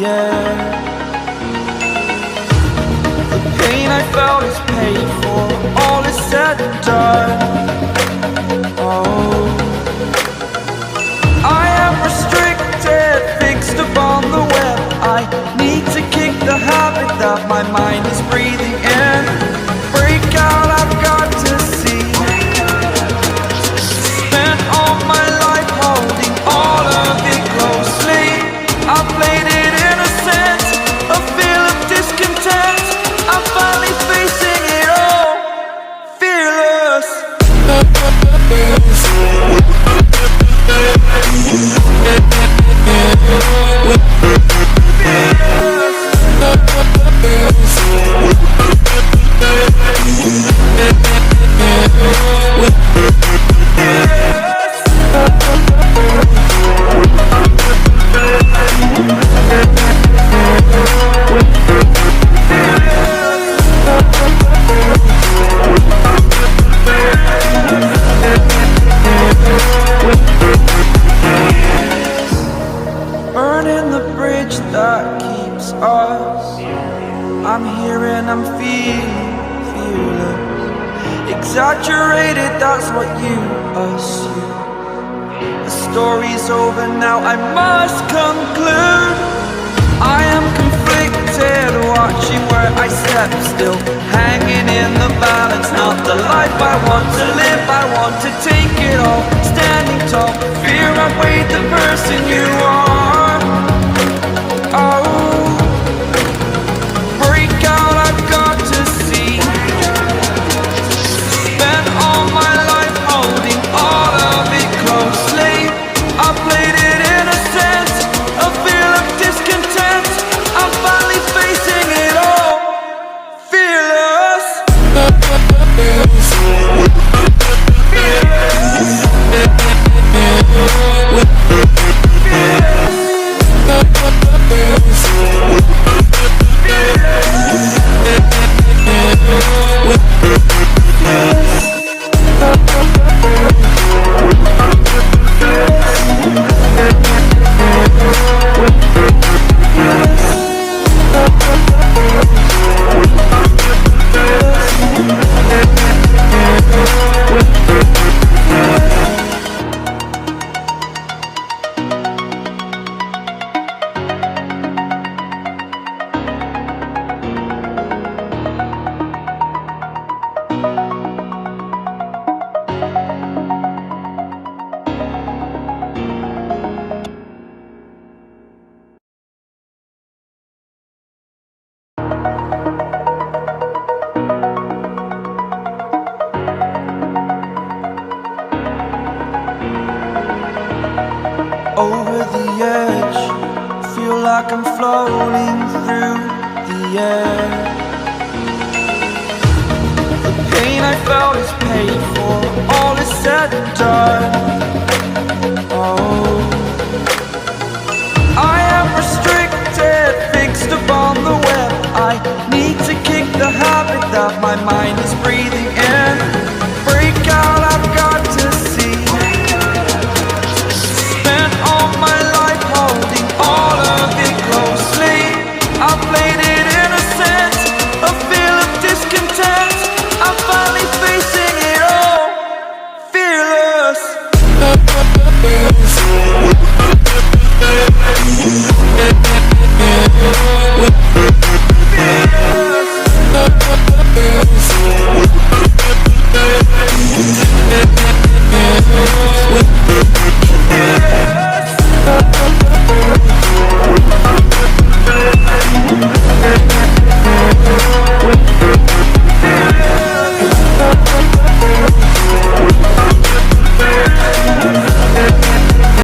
air. The pain I felt is paid for, all is said and done. Oh, I am restricted, fixed upon the web. I need to kick the habit that my mind is breathing in. Break out, I've got to see. Spent all my life holding all of it closely. I played it innocent, a feel of discontent. I'm finally facing it all, fearless. Burning the bridge that keeps us. I'm here and I'm feeling fearless. Exaggerated, that's what you assume. The story's over now, I must conclude. I am conflicted, watching where I step still, hanging in the balance. Not the life I want to live, I want to take it all. Standing tall, fear outweighed the person you are. Oh, break out, I've got to see. Spent all my life holding all of it closely. I played it innocent, a feel of discontent. I'm finally facing it all, fearless. Over the edge, feel like I'm floating through the air. The pain I felt is paid for, all is said and done. Oh, I am restricted.